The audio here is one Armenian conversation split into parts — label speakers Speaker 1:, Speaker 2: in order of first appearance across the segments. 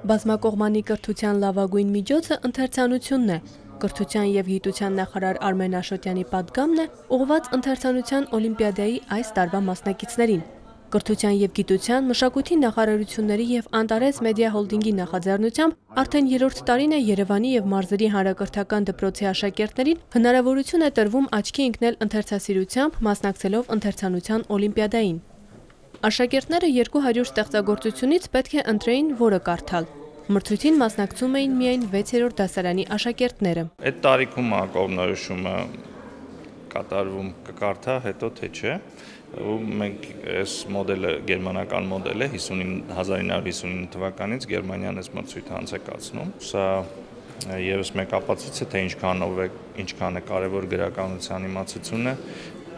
Speaker 1: Բազմակողմանի կրթության լավագույն միջոցը ընթերցանությունն է։ Կրթության և գիտության նախարար Արմեն Աշոտյանի պատգամն է ուղղված ընթերցանության օլիմպիադայի այս տարվա մասնակիցներին։ Կրթության և գիտության, մշակույթի նախարարությունների և Անտարես մեդիա հոլդինգի նախաձեռնությամբ արդեն երրորդ տարին է Երևանի և Մարզերի հանրակրթական դպրոցի աշակերտներին հնարավորություն է տրվում աչքի ընկնել ընթերցասիրությամբ, մասնակցելով ընթերցանության օլիմպիադային։ Աշակերտները 200 ստեղծագործությունից պետք է ընտրեին, որը կարդալ։ Մրցույթին մասնակցում էին միայն 6-րդ դասարանի աշակերտները։
Speaker 2: Այդ տարիքում կողմնորոշումը կատարվում կկարդա, հետո թե չէ։ Ու մենք այս մոդելը գերմանական մոդել է 1959 թվականից Գերմանիան այս մրցույթը անց է կացնում։ Սա եւս մեկ ապացույց է, թե ինչքան է կարևոր գրականության իմացությունը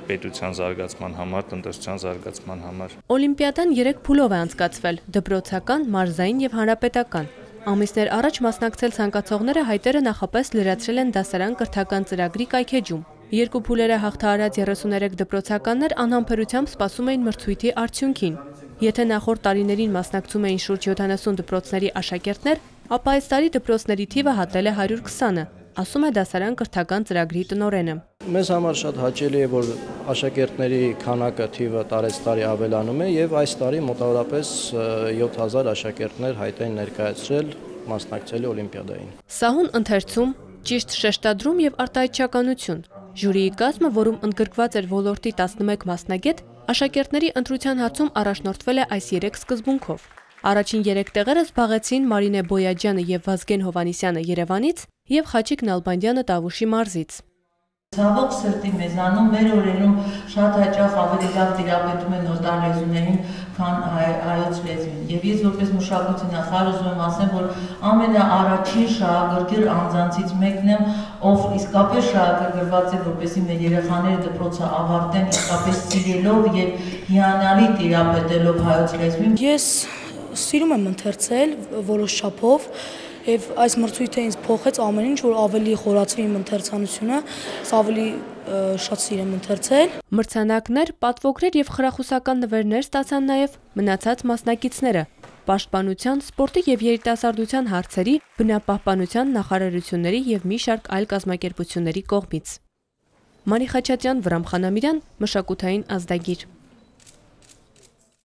Speaker 2: պետության զարգացման համար, տնտեսության զարգացման համար։
Speaker 1: Օլիմպիադան 3 փուլով է անցկացվել՝ դպրոցական, մարզային եւ հանրապետական։ Ամիսներ առաջ մասնակցել ցանկացողները հայտերը նախապես լրացրել են դասարան կրթական ծրագրի կայքեջում։ Երկու փուլերը հաղթահարած 33 դպրոցականներ անհամբերությամբ սպասում էին մրցույթի արդյունքին։ Եթե նախորդ տարիներին մասնակցում էին շուրջ 70 դպրոցների աշակերտներ, ապա այս տարի դպրոցների թիվը հատել է 120-ը, ասում է դասարան կրթական ծրագրի տնօրենը։
Speaker 3: Մեզ համար շատ հաճելի է, որ աշակերտների քանակը թիվը տարեցտարի ավելանում է եւ այս տարի մոտավորապես 7000 աշակերտներ հայտ են ներկայացրել մասնակցելու օլիմպիադային։
Speaker 1: Սահուն ընթերցում, ճիշտ շեշտադրում եւ արտահայտչականություն։ Ժյուրիի կազմը, որում ընդգրկված էր ոլորտի 11 մասնագետ, աշակերտների ընտրության հարցում առաջնորդվել է այս 3 սկզբունքով։ Առաջին 3 տեղերը զբաղեցին Մարինե Բոյաջյանը եւ Վազգեն Հովանիսյանը Երևանից եւ Խաչիկ Նալբանդյանը Տավուշի մարզից։
Speaker 4: Ցավոք սրտի մեզանում մեր օրերում շատ հաճախ ավելի լավ տիրապետում են օտար լեզուներին, քան հայոց լեզվին։ Եվ ես որպես մշակույթի նախարար ուզում եմ ասեմ, որ ամենաառաջին շահագրգիռ անձանցից մեկն եմ, ով իսկապես շահագրգռված է, որպեսզի մեր երեխաները դպրոցը ավարտեն իսկապես սիրելով եւ հիանալի տիրապետելով հայոց լեզվին։
Speaker 5: Ես սիրում եմ ընթերցել որոշ չափով, եւ այս մրցույթը ինձ փոխեց ամեն ինչ, որ ավելի խորացվի իմ ընթերցանությունը, ավելի շատ սիրեմ ընթերցել։
Speaker 1: Մրցանակներ, պատվոգրեր եւ խրախուսական նվերներ ստացան նաեւ մնացած մասնակիցները։ Պաշտպանության, սպորտի եւ երիտասարդության հարցերի, բնապահպանության նախարարությունների եւ մի շարք այլ կազմակերպությունների կողմից։ Մարի Խաչատրյան, Վրամ Խանամիրյան, Մշակութային ազդագիր։